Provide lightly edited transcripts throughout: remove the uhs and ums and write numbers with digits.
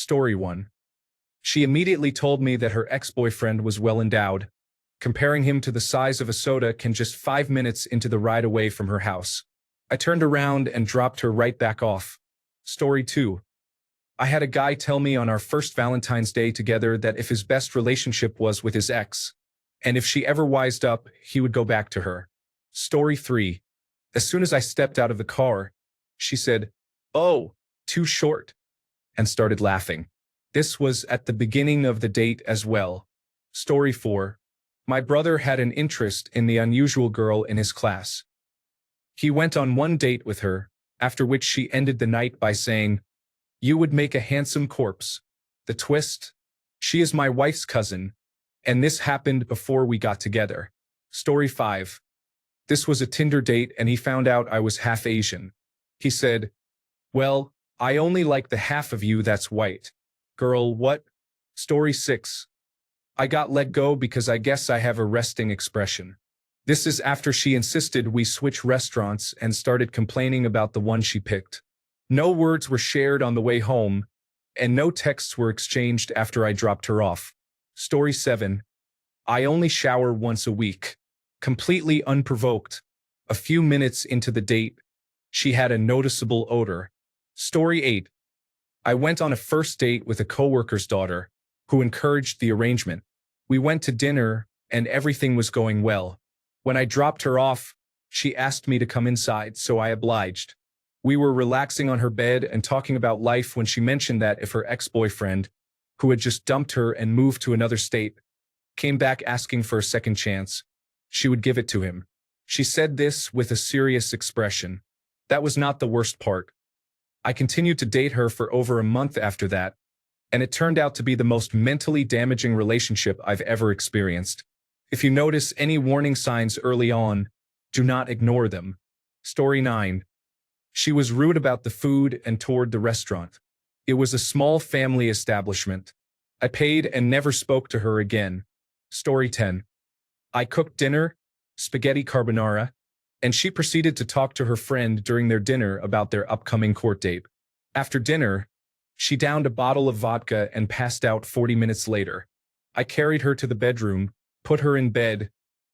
Story 1. She immediately told me that her ex-boyfriend was well endowed. Comparing him to the size of a soda can just 5 minutes into the ride away from her house. I turned around and dropped her right back off. Story 2. I had a guy tell me on our first Valentine's Day together that if his best relationship was with his ex, and if she ever wised up, he would go back to her. Story 3. As soon as I stepped out of the car, she said, "Oh, too short," and started laughing. This was at the beginning of the date as well. Story 4. My brother had an interest in the unusual girl in his class. He went on one date with her, after which she ended the night by saying, "You would make a handsome corpse." The twist? She is my wife's cousin, and this happened before we got together. Story 5. This was a Tinder date and he found out I was half Asian. He said, "Well, I only like the half of you that's white." Girl, what? Story 6. I got let go because I guess I have a resting expression. This is after she insisted we switch restaurants and started complaining about the one she picked. No words were shared on the way home, and no texts were exchanged after I dropped her off. Story 7. I only shower once a week. Completely unprovoked. A few minutes into the date, she had a noticeable odor. Story 8. I went on a first date with a coworker's daughter, who encouraged the arrangement. We went to dinner, and everything was going well. When I dropped her off, she asked me to come inside, so I obliged. We were relaxing on her bed and talking about life when she mentioned that if her ex-boyfriend, who had just dumped her and moved to another state, came back asking for a second chance, she would give it to him. She said this with a serious expression. That was not the worst part. I continued to date her for over a month after that, and it turned out to be the most mentally damaging relationship I've ever experienced. If you notice any warning signs early on, do not ignore them. Story 9. She was rude about the food and toured the restaurant. It was a small family establishment. I paid and never spoke to her again. Story 10. I cooked dinner, spaghetti carbonara, and she proceeded to talk to her friend during their dinner about their upcoming court date. After dinner, she downed a bottle of vodka and passed out 40 minutes later. I carried her to the bedroom, put her in bed,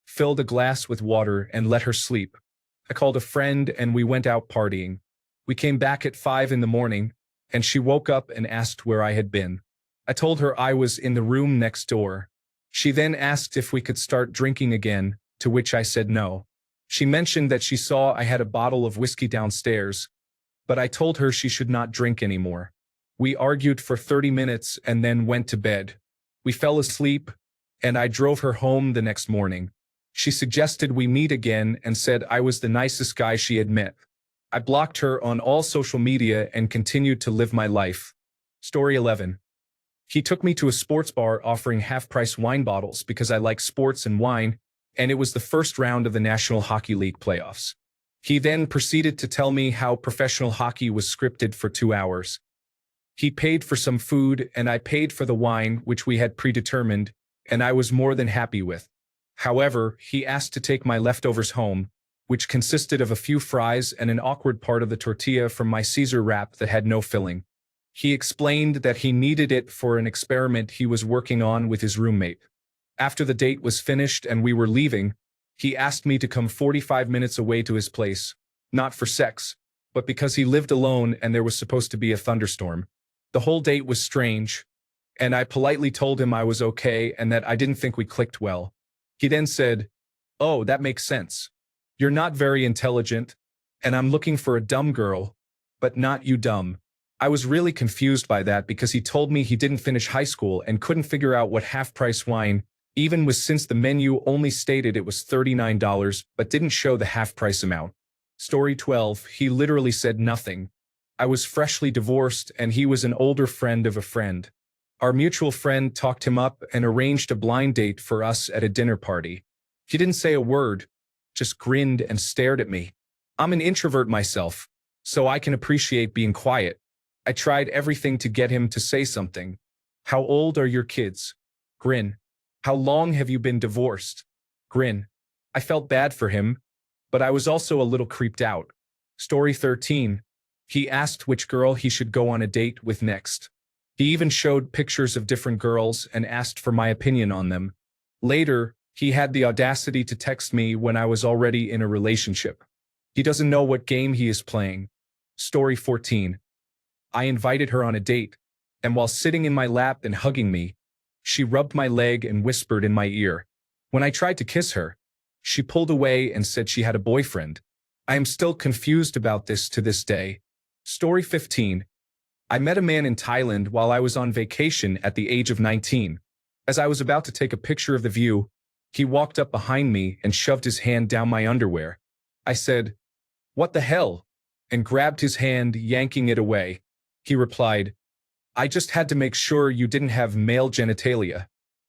filled a glass with water, and let her sleep. I called a friend and we went out partying. We came back at 5 in the morning, and she woke up and asked where I had been. I told her I was in the room next door. She then asked if we could start drinking again, to which I said no. She mentioned that she saw I had a bottle of whiskey downstairs, but I told her she should not drink anymore. We argued for 30 minutes and then went to bed. We fell asleep, and I drove her home the next morning. She suggested we meet again and said I was the nicest guy she had met. I blocked her on all social media and continued to live my life. Story 11. He took me to a sports bar offering half-price wine bottles because I like sports and wine, and it was the first round of the National Hockey League playoffs. He then proceeded to tell me how professional hockey was scripted for 2 hours. He paid for some food and I paid for the wine, which we had predetermined, and I was more than happy with. However, he asked to take my leftovers home, which consisted of a few fries and an awkward part of the tortilla from my Caesar wrap that had no filling. He explained that he needed it for an experiment he was working on with his roommate. After the date was finished and we were leaving, he asked me to come 45 minutes away to his place, not for sex, but because he lived alone and there was supposed to be a thunderstorm. The whole date was strange, and I politely told him I was okay and that I didn't think we clicked well. He then said, "Oh, that makes sense. You're not very intelligent, and I'm looking for a dumb girl, but not you dumb." I was really confused by that because he told me he didn't finish high school and couldn't figure out what half-price wine even was, since the menu only stated it was $39 but didn't show the half-price amount. Story 12. He literally said nothing. I was freshly divorced and he was an older friend of a friend. Our mutual friend talked him up and arranged a blind date for us at a dinner party. He didn't say a word, just grinned and stared at me. I'm an introvert myself, so I can appreciate being quiet. I tried everything to get him to say something. How old are your kids? Grin. How long have you been divorced? Grin. I felt bad for him, but I was also a little creeped out. Story 13. He asked which girl he should go on a date with next. He even showed pictures of different girls and asked for my opinion on them. Later, he had the audacity to text me when I was already in a relationship. He doesn't know what game he is playing. Story 14. I invited her on a date, and while sitting in my lap and hugging me, she rubbed my leg and whispered in my ear. When I tried to kiss her, she pulled away and said she had a boyfriend. I am still confused about this to this day. Story 15. I met a man in Thailand while I was on vacation at the age of 19. As I was about to take a picture of the view, he walked up behind me and shoved his hand down my underwear. I said, "What the hell?" and grabbed his hand, yanking it away. He replied, "I just had to make sure you didn't have male genitalia."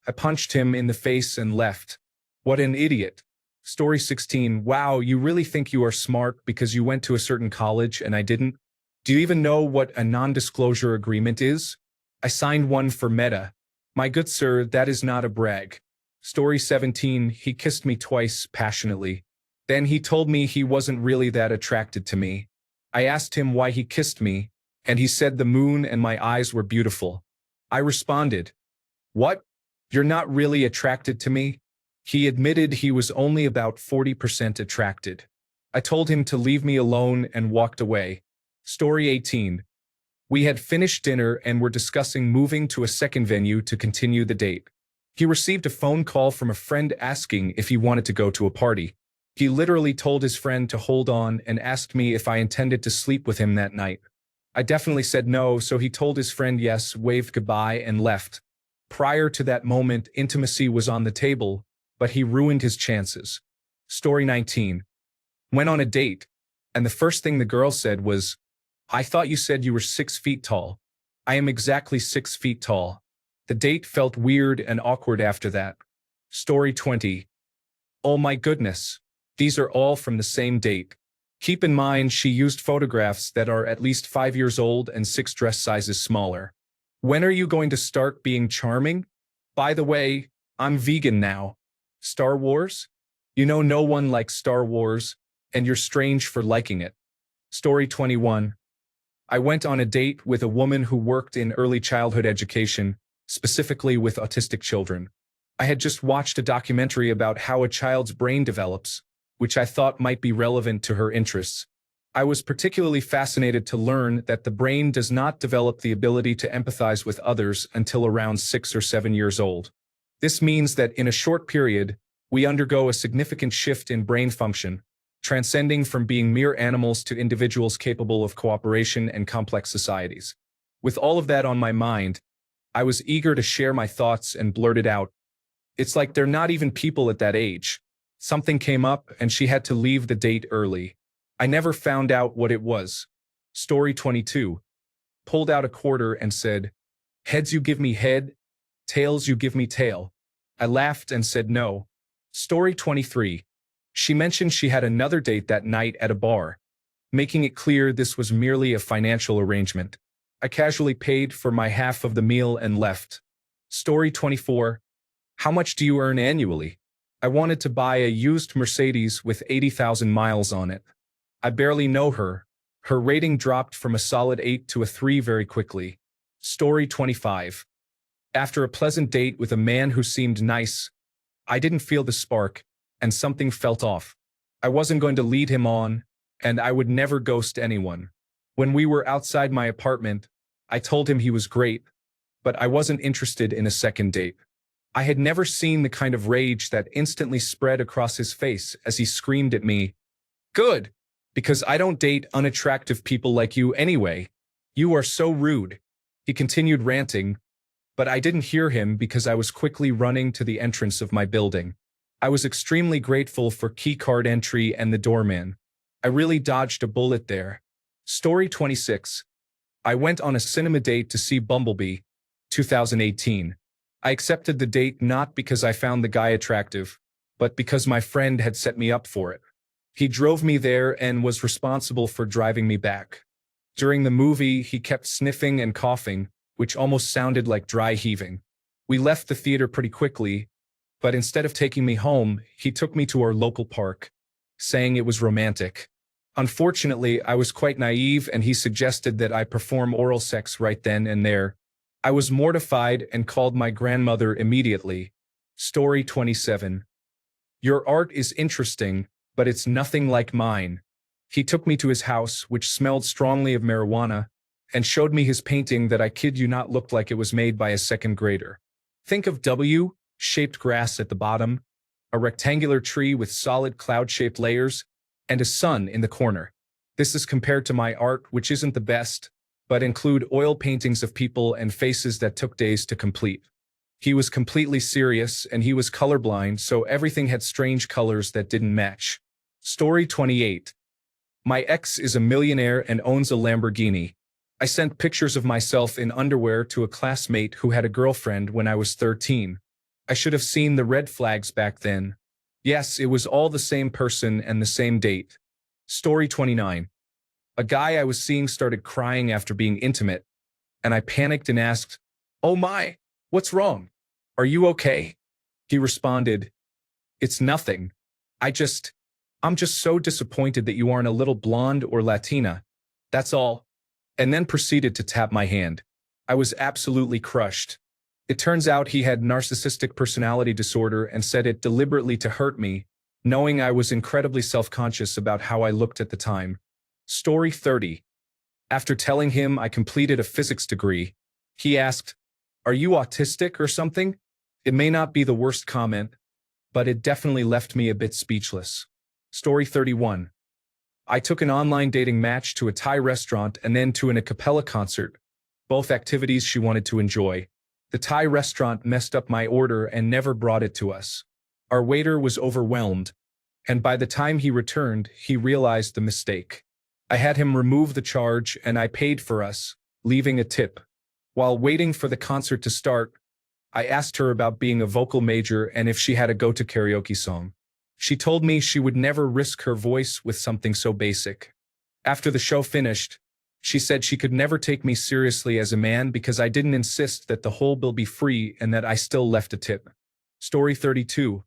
I punched him in the face and left. What an idiot. Story 16. Wow, you really think you are smart because you went to a certain college and I didn't? Do you even know what a non-disclosure agreement is? I signed one for Meta. My good sir, that is not a brag. Story 17. He kissed me twice, passionately. Then he told me he wasn't really that attracted to me. I asked him why he kissed me, and he said the moon and my eyes were beautiful. I responded, "What? You're not really attracted to me?" He admitted he was only about 40% attracted. I told him to leave me alone and walked away. Story 18. We had finished dinner and were discussing moving to a second venue to continue the date. He received a phone call from a friend asking if he wanted to go to a party. He literally told his friend to hold on and asked me if I intended to sleep with him that night. I definitely said no, so he told his friend yes, waved goodbye, and left. Prior to that moment, intimacy was on the table, but he ruined his chances. Story 19. Went on a date, and the first thing the girl said was, "I thought you said you were 6 feet tall." I am exactly 6 feet tall. The date felt weird and awkward after that. Story 20. Oh my goodness. These are all from the same date. Keep in mind she used photographs that are at least 5 years old and 6 dress sizes smaller. When are you going to start being charming? By the way, I'm vegan now. Star Wars? You know no one likes Star Wars, and you're strange for liking it. Story 21. I went on a date with a woman who worked in early childhood education, specifically with autistic children. I had just watched a documentary about how a child's brain develops, which I thought might be relevant to her interests. I was particularly fascinated to learn that the brain does not develop the ability to empathize with others until around 6 or 7 years old. This means that in a short period, we undergo a significant shift in brain function, transcending from being mere animals to individuals capable of cooperation and complex societies. With all of that on my mind, I was eager to share my thoughts and blurted out, "It's like they're not even people at that age." Something came up and she had to leave the date early. I never found out what it was. Story 22. Pulled out a quarter and said, "Heads you give me head, tails you give me tail." I laughed and said no. Story 23. She mentioned she had another date that night at a bar, making it clear this was merely a financial arrangement. I casually paid for my half of the meal and left. Story 24. How much do you earn annually? I wanted to buy a used Mercedes with 80,000 miles on it. I barely know her. Her rating dropped from a solid 8 to a 3 very quickly. Story 25. After a pleasant date with a man who seemed nice, I didn't feel the spark, and something felt off. I wasn't going to lead him on, and I would never ghost anyone. When we were outside my apartment, I told him he was great, but I wasn't interested in a second date. I had never seen the kind of rage that instantly spread across his face as he screamed at me, "Good, because I don't date unattractive people like you anyway. You are so rude." He continued ranting, but I didn't hear him because I was quickly running to the entrance of my building. I was extremely grateful for keycard entry and the doorman. I really dodged a bullet there. Story 26. I went on a cinema date to see Bumblebee, 2018. I accepted the date not because I found the guy attractive, but because my friend had set me up for it. He drove me there and was responsible for driving me back. During the movie, he kept sniffing and coughing, which almost sounded like dry heaving. We left the theater pretty quickly, but instead of taking me home, he took me to our local park, saying it was romantic. Unfortunately, I was quite naive and he suggested that I perform oral sex right then and there, I was mortified and called my grandmother immediately. Story 27. Your art is interesting, but it's nothing like mine. He took me to his house, which smelled strongly of marijuana, and showed me his painting that I kid you not looked like it was made by a second grader. Think of W-shaped grass at the bottom, a rectangular tree with solid cloud-shaped layers, and a sun in the corner. This is compared to my art, which isn't the best, but include oil paintings of people and faces that took days to complete. He was completely serious, and he was colorblind, so everything had strange colors that didn't match. Story 28. My ex is a millionaire and owns a Lamborghini. I sent pictures of myself in underwear to a classmate who had a girlfriend when I was 13. I should have seen the red flags back then. Yes, it was all the same person and the same date. Story 29. A guy I was seeing started crying after being intimate, and I panicked and asked, "Oh my, what's wrong? Are you okay?" He responded, "It's nothing. I'm just so disappointed that you aren't a little blonde or Latina. That's all." And then proceeded to tap my hand. I was absolutely crushed. It turns out he had narcissistic personality disorder and said it deliberately to hurt me, knowing I was incredibly self-conscious about how I looked at the time. Story 30. After telling him I completed a physics degree, he asked, "Are you autistic or something?" It may not be the worst comment, but it definitely left me a bit speechless. Story 31. I took an online dating match to a Thai restaurant and then to an a cappella concert, both activities she wanted to enjoy. The Thai restaurant messed up my order and never brought it to us. Our waiter was overwhelmed, and by the time he returned, he realized the mistake. I had him remove the charge and I paid for us, leaving a tip. While waiting for the concert to start, I asked her about being a vocal major and if she had a go-to karaoke song. She told me she would never risk her voice with something so basic. After the show finished, she said she could never take me seriously as a man because I didn't insist that the whole bill be free and that I still left a tip. Story 32.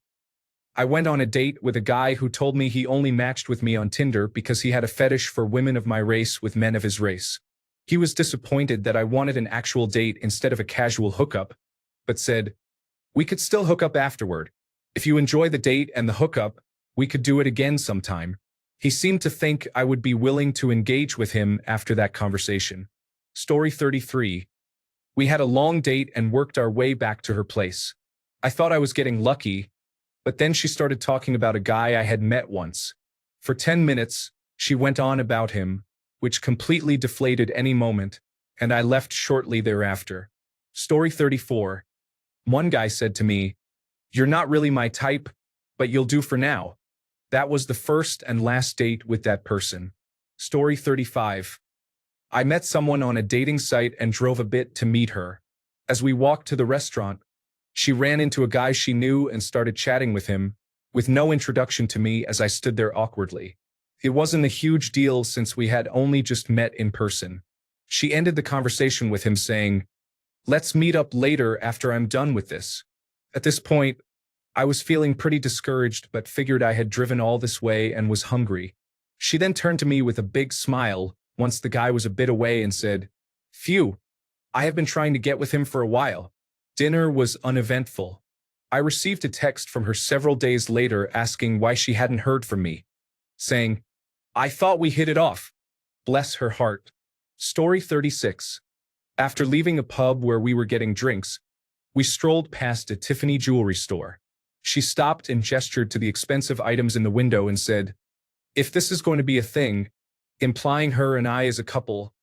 I went on a date with a guy who told me he only matched with me on Tinder because he had a fetish for women of my race with men of his race. He was disappointed that I wanted an actual date instead of a casual hookup, but said, "We could still hook up afterward. If you enjoy the date and the hookup, we could do it again sometime." He seemed to think I would be willing to engage with him after that conversation. Story 33. We had a long date and worked our way back to her place. I thought I was getting lucky, but then she started talking about a guy I had met once. For 10 minutes, she went on about him, which completely deflated any moment, and I left shortly thereafter. Story 34. One guy said to me, "You're not really my type, but you'll do for now." That was the first and last date with that person. Story 35. I met someone on a dating site and drove a bit to meet her. As we walked to the restaurant, she ran into a guy she knew and started chatting with him, with no introduction to me as I stood there awkwardly. It wasn't a huge deal since we had only just met in person. She ended the conversation with him saying, "Let's meet up later after I'm done with this." At this point, I was feeling pretty discouraged but figured I had driven all this way and was hungry. She then turned to me with a big smile once the guy was a bit away and said, "Phew, I have been trying to get with him for a while." Dinner was uneventful. I received a text from her several days later asking why she hadn't heard from me, saying, "I thought we hit it off." Bless her heart. Story 36. After leaving a pub where we were getting drinks, we strolled past a Tiffany jewelry store. She stopped and gestured to the expensive items in the window and said, "If this is going to be a thing," implying her and I as a couple,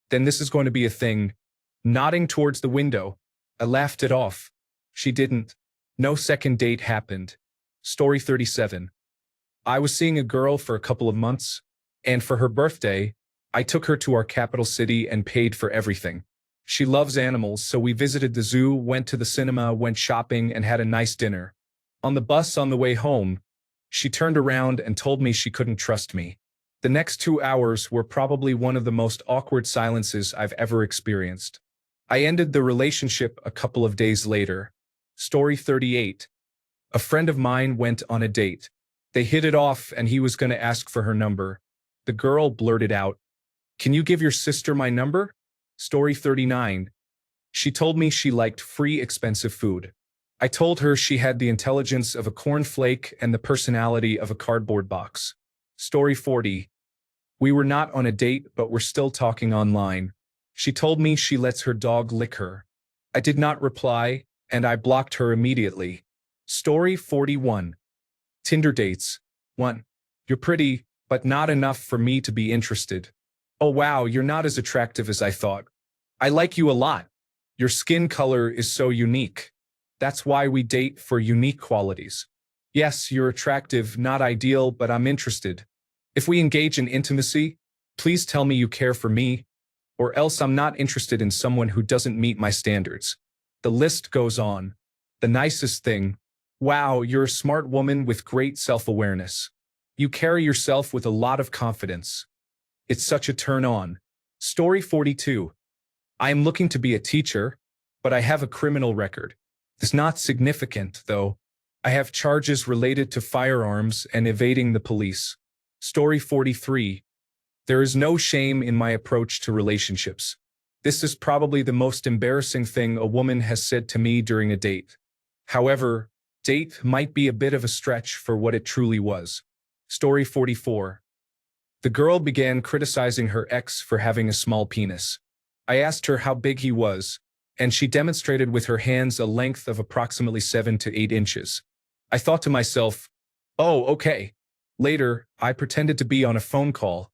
"then this is going to be a thing," nodding towards the window. I laughed it off. She didn't. No second date happened. Story 37. I was seeing a girl for a couple of months, and for her birthday, I took her to our capital city and paid for everything. She loves animals, so we visited the zoo, went to the cinema, went shopping, and had a nice dinner. On the bus on the way home, she turned around and told me she couldn't trust me. The next 2 hours were probably one of the most awkward silences I've ever experienced. I ended the relationship a couple of days later. Story 38. A friend of mine went on a date. They hit it off and he was going to ask for her number. The girl blurted out, "Can you give your sister my number?" Story 39. She told me she liked free, expensive food. I told her she had the intelligence of a cornflake and the personality of a cardboard box. Story 40. We were not on a date, but we're still talking online. She told me she lets her dog lick her. I did not reply, and I blocked her immediately. Story 41. Tinder dates. 1. You're pretty, but not enough for me to be interested. Oh wow, you're not as attractive as I thought. I like you a lot. Your skin color is so unique. That's why we date, for unique qualities. Yes, you're attractive, not ideal, but I'm interested. If we engage in intimacy, please tell me you care for me, or else I'm not interested in someone who doesn't meet my standards. The list goes on. The nicest thing. Wow, you're a smart woman with great self-awareness. You carry yourself with a lot of confidence. It's such a turn on. Story 42. I am looking to be a teacher, but I have a criminal record. It's not significant, though. I have charges related to firearms and evading the police. Story 43. There is no shame in my approach to relationships. This is probably the most embarrassing thing a woman has said to me during a date. However, date might be a bit of a stretch for what it truly was. Story 44. The girl began criticizing her ex for having a small penis. I asked her how big he was, and she demonstrated with her hands a length of approximately 7 to 8 inches. I thought to myself, oh, okay. Later, I pretended to be on a phone call,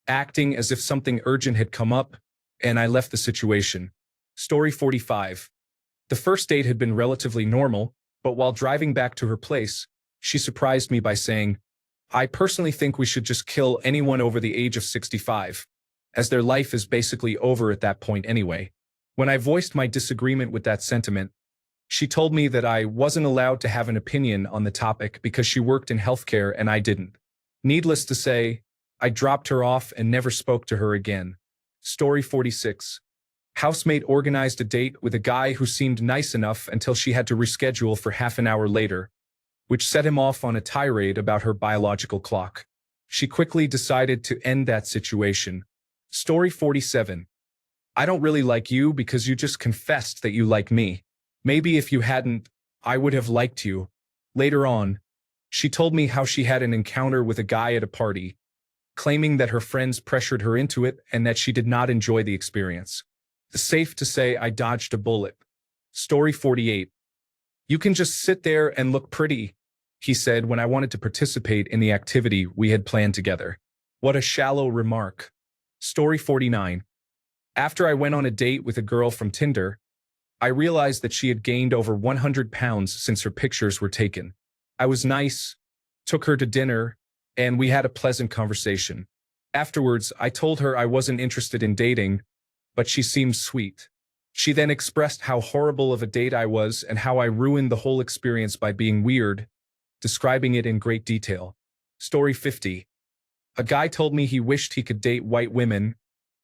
acting as if something urgent had come up, and I left the situation. Story 45. The first date had been relatively normal, but while driving back to her place, she surprised me by saying, I personally think we should just kill anyone over the age of 65, as their life is basically over at that point anyway. When I voiced my disagreement with that sentiment, she told me that I wasn't allowed to have an opinion on the topic because she worked in healthcare and I didn't. Needless to say, I dropped her off and never spoke to her again. Story 46. Housemate organized a date with a guy who seemed nice enough until she had to reschedule for half an hour later, which set him off on a tirade about her biological clock. She quickly decided to end that situation. Story 47. I don't really like you because you just confessed that you like me. Maybe if you hadn't, I would have liked you. Later on, she told me how she had an encounter with a guy at a party, claiming that her friends pressured her into it and that she did not enjoy the experience. Safe to say I dodged a bullet. Story 48. You can just sit there and look pretty, he said when I wanted to participate in the activity we had planned together. What a shallow remark. Story 49. After I went on a date with a girl from Tinder, I realized that she had gained over 100 pounds since her pictures were taken. I was nice, took her to dinner, and we had a pleasant conversation. Afterwards, I told her I wasn't interested in dating, but she seemed sweet. She then expressed how horrible of a date I was and how I ruined the whole experience by being weird, describing it in great detail. Story 50. A guy told me he wished he could date white women,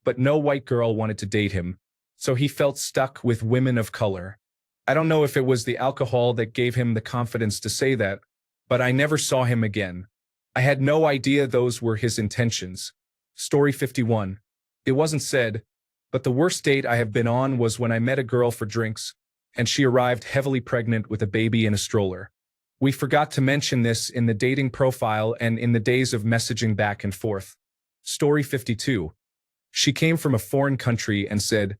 but no white girl wanted to date him, so he felt stuck with women of color. I don't know if it was the alcohol that gave him the confidence to say that, but I never saw him again. I had no idea those were his intentions. Story 51. It wasn't said, but the worst date I have been on was when I met a girl for drinks, and she arrived heavily pregnant with a baby in a stroller. We forgot to mention this in the dating profile and in the days of messaging back and forth. Story 52. She came from a foreign country and said,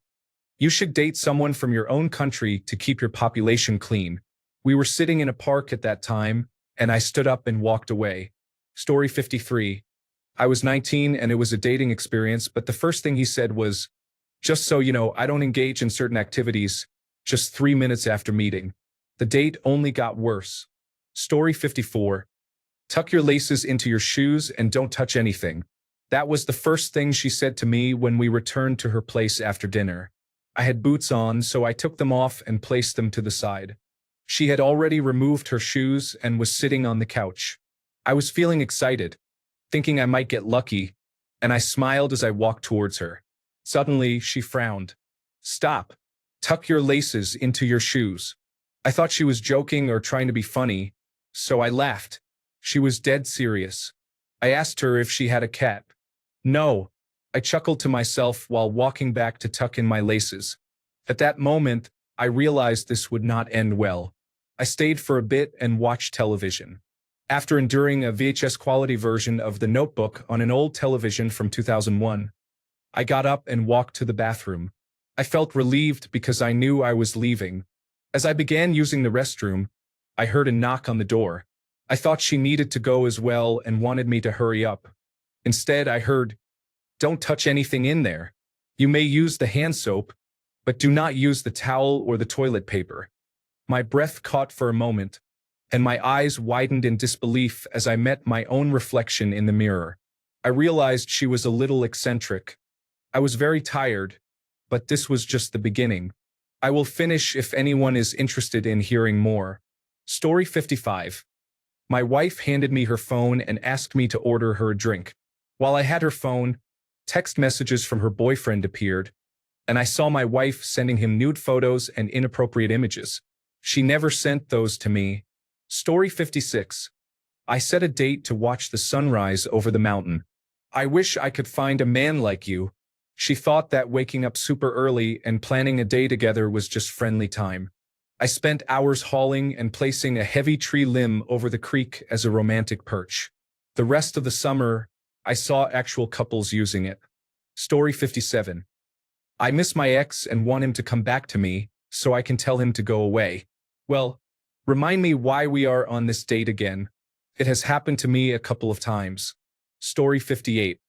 you should date someone from your own country to keep your population clean. We were sitting in a park at that time, and I stood up and walked away. Story 53. I was 19 and it was a dating experience, but the first thing he said was, just so you know, I don't engage in certain activities, just 3 minutes after meeting. The date only got worse. Story 54. Tuck your laces into your shoes and don't touch anything. That was the first thing she said to me when we returned to her place after dinner. I had boots on, so I took them off and placed them to the side. She had already removed her shoes and was sitting on the couch. I was feeling excited, thinking I might get lucky, and I smiled as I walked towards her. Suddenly, she frowned. Stop. Tuck your laces into your shoes. I thought she was joking or trying to be funny, so I laughed. She was dead serious. I asked her if she had a cat. No. I chuckled to myself while walking back to tuck in my laces. At that moment, I realized this would not end well. I stayed for a bit and watched television. After enduring a VHS quality version of The Notebook on an old television from 2001, I got up and walked to the bathroom. I felt relieved because I knew I was leaving. As I began using the restroom, I heard a knock on the door. I thought she needed to go as well and wanted me to hurry up. Instead, I heard, "Don't touch anything in there. You may use the hand soap, but do not use the towel or the toilet paper." My breath caught for a moment, and my eyes widened in disbelief as I met my own reflection in the mirror. I realized she was a little eccentric. I was very tired, but this was just the beginning. I will finish if anyone is interested in hearing more. Story 55. My wife handed me her phone and asked me to order her a drink. While I had her phone, text messages from her boyfriend appeared, and I saw my wife sending him nude photos and inappropriate images. She never sent those to me. Story 56. I set a date to watch the sunrise over the mountain. "I wish I could find a man like you." She thought that waking up super early and planning a day together was just friendly time. I spent hours hauling and placing a heavy tree limb over the creek as a romantic perch. The rest of the summer, I saw actual couples using it. Story 57. I miss my ex and want him to come back to me so I can tell him to go away. Well, remind me why we are on this date again. It has happened to me a couple of times. Story 58.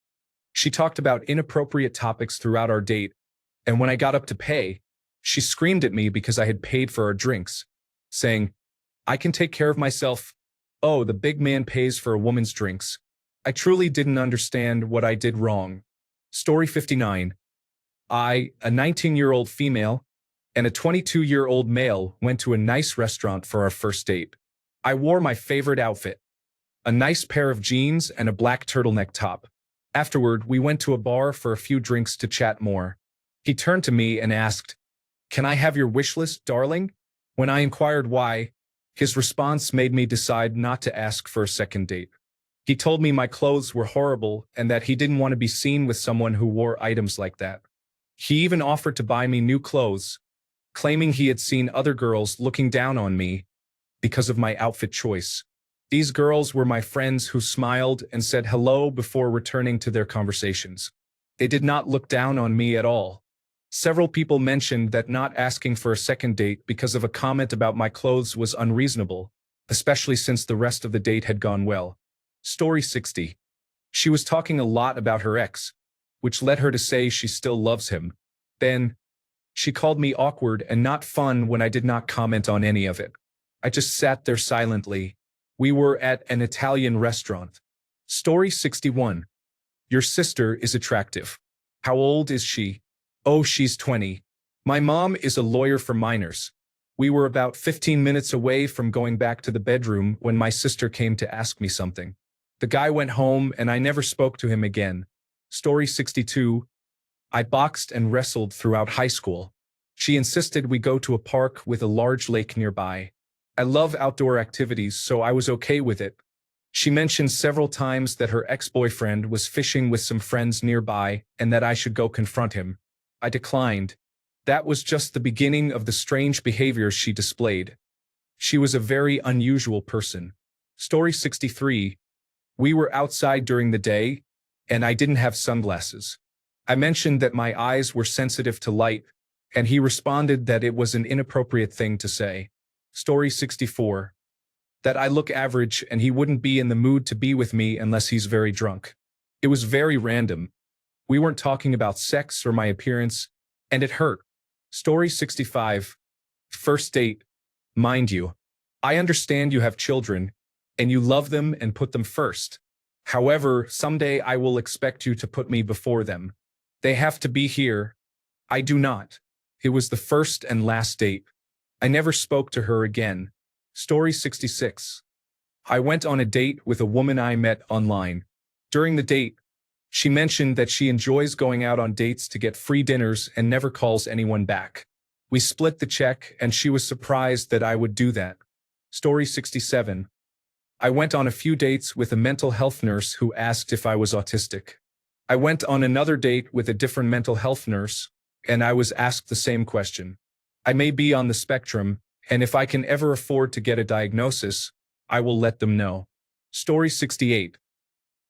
She talked about inappropriate topics throughout our date, and when I got up to pay, she screamed at me because I had paid for our drinks, saying, "I can take care of myself. Oh, the big man pays for a woman's drinks." I truly didn't understand what I did wrong. Story 59. I, a 19-year-old female, and a 22-year-old male went to a nice restaurant for our first date. I wore my favorite outfit, a nice pair of jeans and a black turtleneck top. Afterward, we went to a bar for a few drinks to chat more. He turned to me and asked, "Can I have your wish list, darling?" When I inquired why, his response made me decide not to ask for a second date. He told me my clothes were horrible and that he didn't want to be seen with someone who wore items like that. He even offered to buy me new clothes, claiming he had seen other girls looking down on me because of my outfit choice. These girls were my friends who smiled and said hello before returning to their conversations. They did not look down on me at all. Several people mentioned that not asking for a second date because of a comment about my clothes was unreasonable, especially since the rest of the date had gone well. Story 60. She was talking a lot about her ex, which led her to say she still loves him. Then, she called me awkward and not fun when I did not comment on any of it. I just sat there silently. We were at an Italian restaurant. Story 61. Your sister is attractive. How old is she? Oh, she's 20. My mom is a lawyer for minors. We were about 15 minutes away from going back to the bedroom when my sister came to ask me something. The guy went home and I never spoke to him again. Story 62. I boxed and wrestled throughout high school. She insisted we go to a park with a large lake nearby. I love outdoor activities, so I was okay with it. She mentioned several times that her ex-boyfriend was fishing with some friends nearby and that I should go confront him. I declined. That was just the beginning of the strange behavior she displayed. She was a very unusual person. Story 63. We were outside during the day, and I didn't have sunglasses. I mentioned that my eyes were sensitive to light, and he responded that it was an inappropriate thing to say. Story 64. That I look average and he wouldn't be in the mood to be with me unless he's very drunk. It was very random. We weren't talking about sex or my appearance, and it hurt. Story 65. First date. Mind you, I understand you have children, and you love them and put them first. However, someday I will expect you to put me before them. They have to be here. I do not. It was the first and last date. I never spoke to her again. Story 66. I went on a date with a woman I met online. During the date, she mentioned that she enjoys going out on dates to get free dinners and never calls anyone back. We split the check and she was surprised that I would do that. Story 67. I went on a few dates with a mental health nurse who asked if I was autistic. I went on another date with a different mental health nurse and I was asked the same question. I may be on the spectrum, and if I can ever afford to get a diagnosis, I will let them know. Story 68.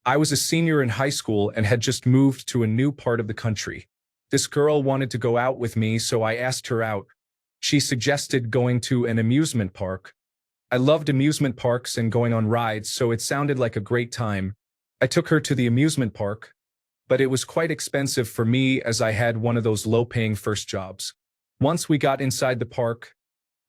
I was a senior in high school and had just moved to a new part of the country. This girl wanted to go out with me, so I asked her out. She suggested going to an amusement park. I loved amusement parks and going on rides, so it sounded like a great time. I took her to the amusement park, but it was quite expensive for me as I had one of those low-paying first jobs. Once we got inside the park,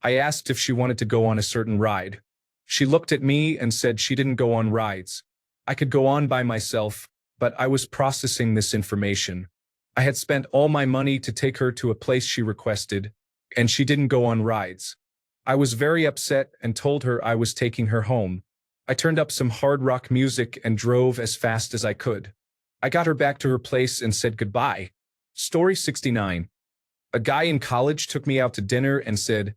I asked if she wanted to go on a certain ride. She looked at me and said she didn't go on rides. I could go on by myself, but I was processing this information. I had spent all my money to take her to a place she requested, and she didn't go on rides. I was very upset and told her I was taking her home. I turned up some hard rock music and drove as fast as I could. I got her back to her place and said goodbye. Story 69. A guy in college took me out to dinner and said,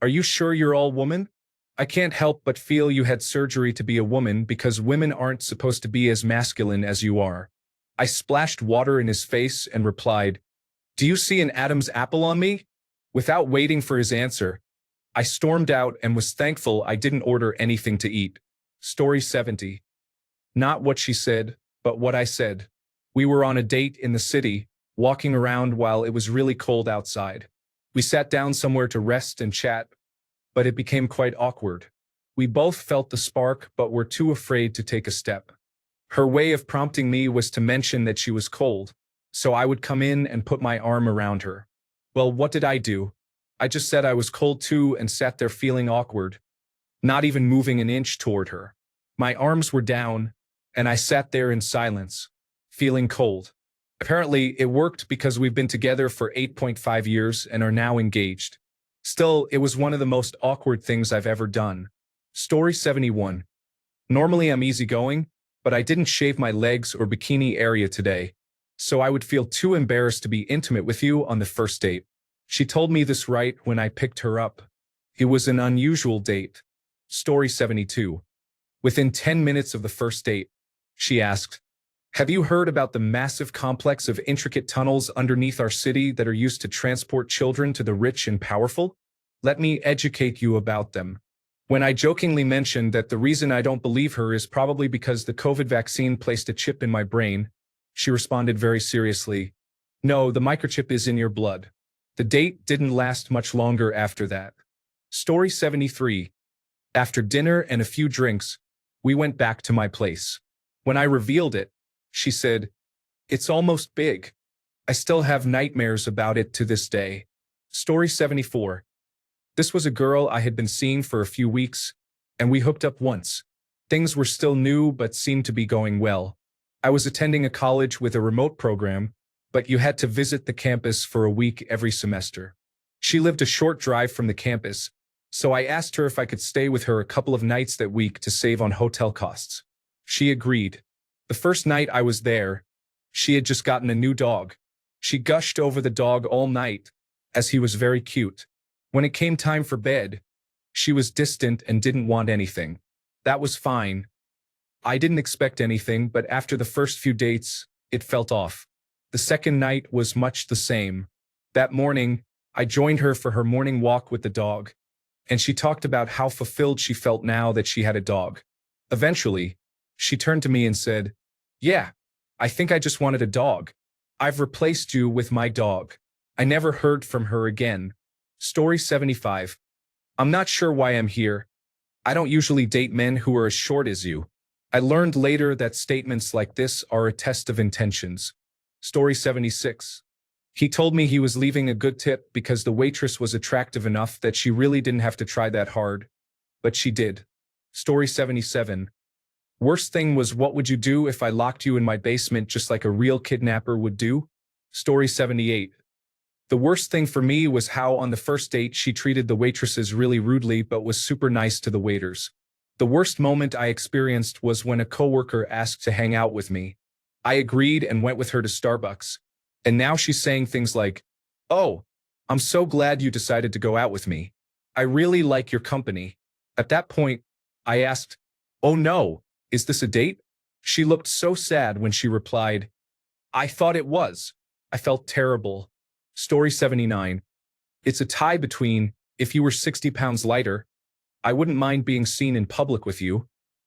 "Are you sure you're all woman? I can't help but feel you had surgery to be a woman because women aren't supposed to be as masculine as you are." I splashed water in his face and replied, "Do you see an Adam's apple on me?" Without waiting for his answer, I stormed out and was thankful I didn't order anything to eat. Story 70. Not what she said, but what I said. We were on a date in the city, walking around while it was really cold outside. We sat down somewhere to rest and chat, but it became quite awkward. We both felt the spark but were too afraid to take a step. Her way of prompting me was to mention that she was cold, so I would come in and put my arm around her. Well, what did I do? I just said I was cold too and sat there feeling awkward, not even moving an inch toward her. My arms were down, and I sat there in silence, feeling cold. Apparently, it worked because we've been together for 8.5 years and are now engaged. Still, it was one of the most awkward things I've ever done. Story 71. Normally I'm easygoing, but I didn't shave my legs or bikini area today, so I would feel too embarrassed to be intimate with you on the first date. She told me this right when I picked her up. It was an unusual date. Story 72. Within 10 minutes of the first date, she asked, "Have you heard about the massive complex of intricate tunnels underneath our city that are used to transport children to the rich and powerful? Let me educate you about them." When I jokingly mentioned that the reason I don't believe her is probably because the COVID vaccine placed a chip in my brain, she responded very seriously, "No, the microchip is in your blood." The date didn't last much longer after that. Story 73. After dinner and a few drinks, we went back to my place. When I revealed it, she said, "It's almost big. I still have nightmares about it to this day." Story 74. This was a girl I had been seeing for a few weeks, and we hooked up once. Things were still new but seemed to be going well. I was attending a college with a remote program, but you had to visit the campus for a week every semester. She lived a short drive from the campus, so I asked her if I could stay with her a couple of nights that week to save on hotel costs. She agreed. The first night I was there, she had just gotten a new dog. She gushed over the dog all night, as he was very cute. When it came time for bed, she was distant and didn't want anything. That was fine. I didn't expect anything, but after the first few dates, it felt off. The second night was much the same. That morning, I joined her for her morning walk with the dog, and she talked about how fulfilled she felt now that she had a dog. Eventually, she turned to me and said, "Yeah, I think I just wanted a dog. I've replaced you with my dog." I never heard from her again. Story 75. I'm not sure why I'm here. I don't usually date men who are as short as you. I learned later that statements like this are a test of intentions. Story 76. He told me he was leaving a good tip because the waitress was attractive enough that she really didn't have to try that hard. But she did. Story 77. Worst thing was, what would you do if I locked you in my basement just like a real kidnapper would do? Story 78. The worst thing for me was how on the first date she treated the waitresses really rudely but was super nice to the waiters. The worst moment I experienced was when a coworker asked to hang out with me. I agreed and went with her to Starbucks. And now she's saying things like, "Oh, I'm so glad you decided to go out with me. I really like your company." At that point, I asked, "Oh no, is this a date?" She looked so sad when she replied, "I thought it was." I felt terrible. Story 79. It's a tie between, if you were 60 pounds lighter, I wouldn't mind being seen in public with you,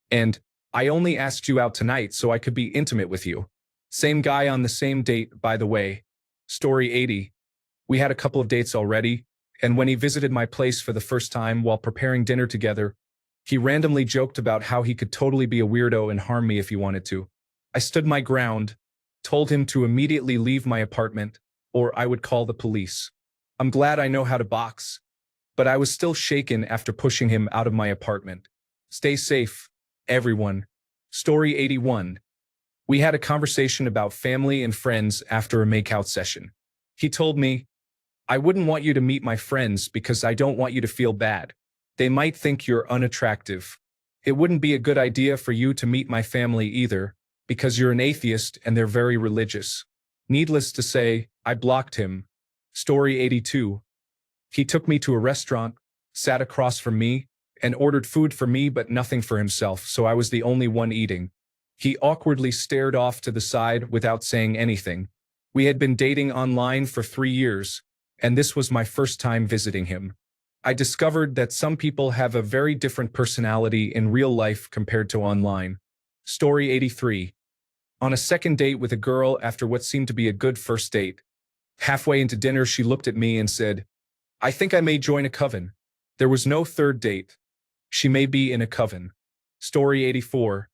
and I only asked you out tonight so I could be intimate with you. Same guy on the same date, by the way. Story 80. We had a couple of dates already, and when he visited my place for the first time while preparing dinner together, he randomly joked about how he could totally be a weirdo and harm me if he wanted to. I stood my ground, told him to immediately leave my apartment, or I would call the police. I'm glad I know how to box, but I was still shaken after pushing him out of my apartment. Stay safe, everyone. Story 81. We had a conversation about family and friends after a makeout session. He told me, I wouldn't want you to meet my friends because I don't want you to feel bad. They might think you're unattractive. It wouldn't be a good idea for you to meet my family either, because you're an atheist and they're very religious. Needless to say, I blocked him. Story 82. He took me to a restaurant, sat across from me, and ordered food for me but nothing for himself, so I was the only one eating. He awkwardly stared off to the side without saying anything. We had been dating online for 3 years, and this was my first time visiting him. I discovered that some people have a very different personality in real life compared to online. Story 83. On a second date with a girl after what seemed to be a good first date. Halfway into dinner, she looked at me and said, I think I may join a coven. There was no third date. She may be in a coven. Story 84.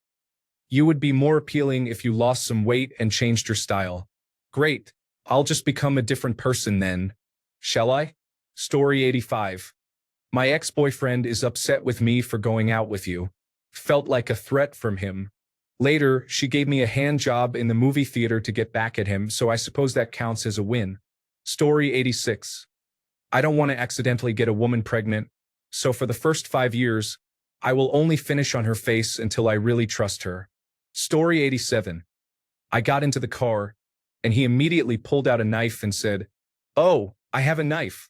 You would be more appealing if you lost some weight and changed your style. Great. I'll just become a different person then. Shall I? Story 85. My ex-boyfriend is upset with me for going out with you. Felt like a threat from him. Later, she gave me a hand job in the movie theater to get back at him, so I suppose that counts as a win. Story 86. I don't want to accidentally get a woman pregnant, so for the first 5 years, I will only finish on her face until I really trust her. Story 87. I got into the car, and he immediately pulled out a knife and said, Oh, I have a knife.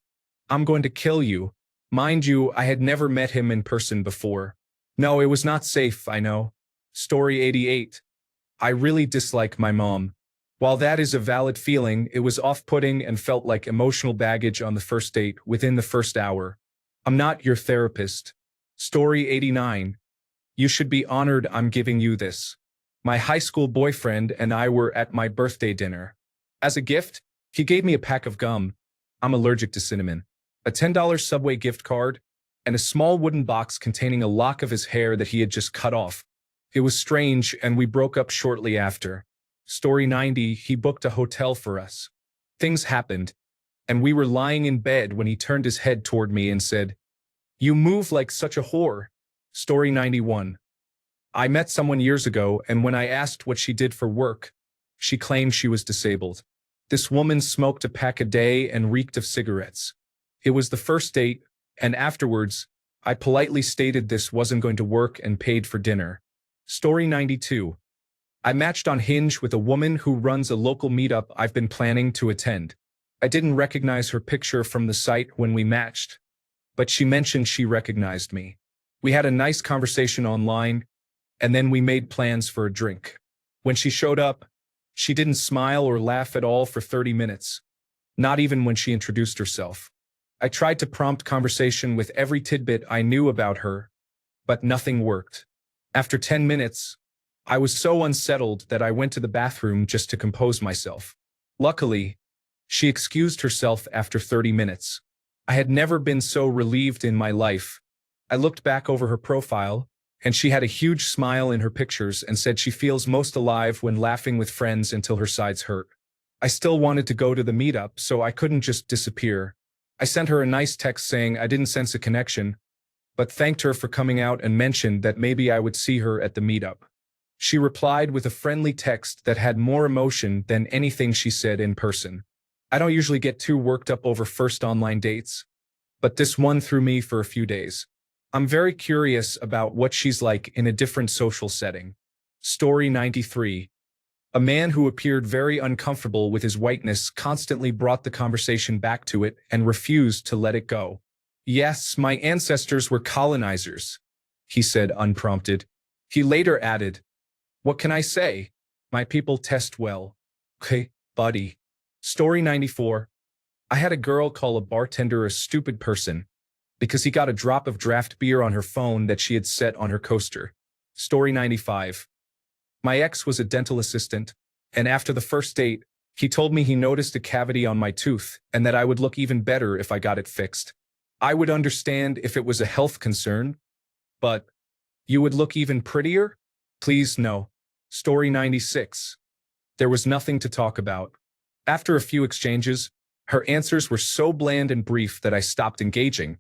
I'm going to kill you. Mind you, I had never met him in person before. No, it was not safe, I know. Story 88. I really dislike my mom. While that is a valid feeling, it was off-putting and felt like emotional baggage on the first date within the first hour. I'm not your therapist. Story 89. You should be honored I'm giving you this. My high school boyfriend and I were at my birthday dinner. As a gift, he gave me a pack of gum. I'm allergic to cinnamon. A $10 Subway gift card, and a small wooden box containing a lock of his hair that he had just cut off. It was strange, and we broke up shortly after. Story 90, he booked a hotel for us. Things happened, and we were lying in bed when he turned his head toward me and said, You move like such a whore. Story 91. I met someone years ago, and when I asked what she did for work, she claimed she was disabled. This woman smoked a pack a day and reeked of cigarettes. It was the first date, and afterwards, I politely stated this wasn't going to work and paid for dinner. Story 92. I matched on Hinge with a woman who runs a local meetup I've been planning to attend. I didn't recognize her picture from the site when we matched, but she mentioned she recognized me. We had a nice conversation online, and then we made plans for a drink. When she showed up, she didn't smile or laugh at all for 30 minutes, not even when she introduced herself. I tried to prompt conversation with every tidbit I knew about her, but nothing worked. After 10 minutes, I was so unsettled that I went to the bathroom just to compose myself. Luckily, she excused herself after 30 minutes. I had never been so relieved in my life. I looked back over her profile, and she had a huge smile in her pictures and said she feels most alive when laughing with friends until her sides hurt. I still wanted to go to the meetup, so I couldn't just disappear. I sent her a nice text saying I didn't sense a connection, but thanked her for coming out and mentioned that maybe I would see her at the meetup. She replied with a friendly text that had more emotion than anything she said in person. I don't usually get too worked up over first online dates, but this one threw me for a few days. I'm very curious about what she's like in a different social setting. Story 93. A man who appeared very uncomfortable with his whiteness constantly brought the conversation back to it and refused to let it go. Yes, my ancestors were colonizers, he said unprompted. He later added, What can I say? My people test well. Okay, buddy. Story 94. I had a girl call a bartender a stupid person because he got a drop of draft beer on her phone that she had set on her coaster. Story 95. My ex was a dental assistant, and after the first date, he told me he noticed a cavity on my tooth and that I would look even better if I got it fixed. I would understand if it was a health concern, but you would look even prettier? Please no. Story 96. There was nothing to talk about. After a few exchanges, her answers were so bland and brief that I stopped engaging,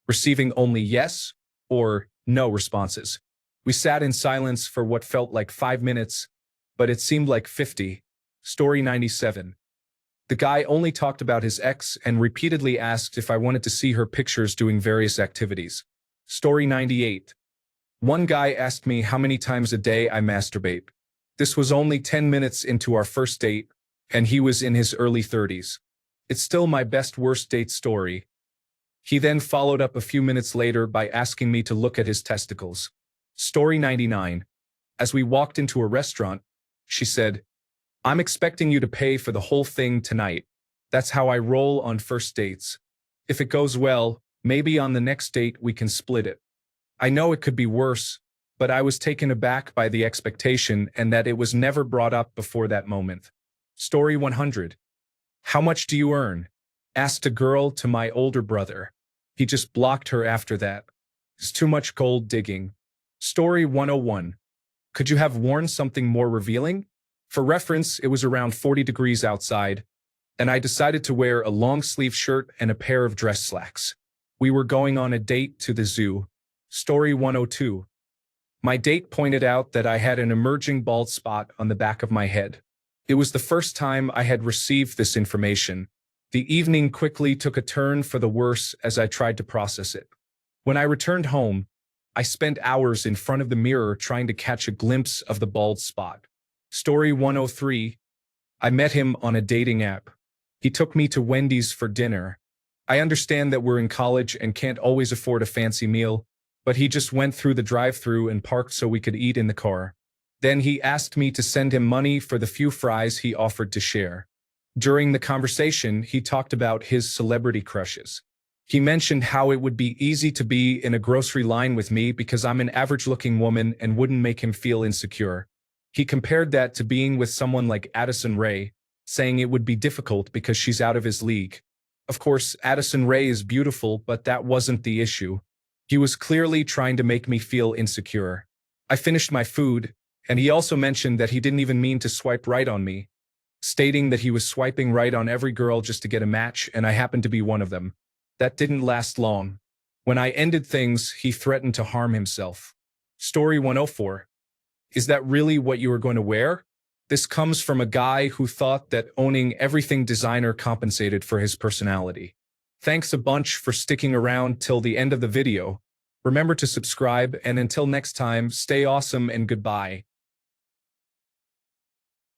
receiving only yes or no responses. We sat in silence for what felt like 5 minutes, but it seemed like 50. Story 97. The guy only talked about his ex and repeatedly asked if I wanted to see her pictures doing various activities. Story 98. One guy asked me how many times a day I masturbate. This was only 10 minutes into our first date, and he was in his early 30s. It's still my best worst date story. He then followed up a few minutes later by asking me to look at his testicles. Story 99. As we walked into a restaurant, she said, "I'm expecting you to pay for the whole thing tonight. That's how I roll on first dates. If it goes well, maybe on the next date we can split it." I know it could be worse, but I was taken aback by the expectation and that it was never brought up before that moment. Story 100. How much do you earn? Asked a girl to my older brother. He just blocked her after that. It's too much gold digging. Story 101. Could you have worn something more revealing? For reference, it was around 40 degrees outside, and I decided to wear a long-sleeve shirt and a pair of dress slacks. We were going on a date to the zoo. Story 102. My date pointed out that I had an emerging bald spot on the back of my head. It was the first time I had received this information. The evening quickly took a turn for the worse as I tried to process it. When I returned home, I spent hours in front of the mirror trying to catch a glimpse of the bald spot. Story 103. I met him on a dating app. He took me to Wendy's for dinner. I understand that we're in college and can't always afford a fancy meal, but he just went through the drive-thru and parked so we could eat in the car. Then he asked me to send him money for the few fries he offered to share. During the conversation, he talked about his celebrity crushes. He mentioned how it would be easy to be in a grocery line with me because I'm an average-looking woman and wouldn't make him feel insecure. He compared that to being with someone like Addison Rae, saying it would be difficult because she's out of his league. Of course, Addison Rae is beautiful, but that wasn't the issue. He was clearly trying to make me feel insecure. I finished my food, and he also mentioned that he didn't even mean to swipe right on me, stating that he was swiping right on every girl just to get a match, and I happened to be one of them. That didn't last long. When I ended things, he threatened to harm himself. Story 104. Is that really what you were going to wear? This comes from a guy who thought that owning everything designer compensated for his personality. Thanks a bunch for sticking around till the end of the video. Remember to subscribe, and until next time, stay awesome and goodbye.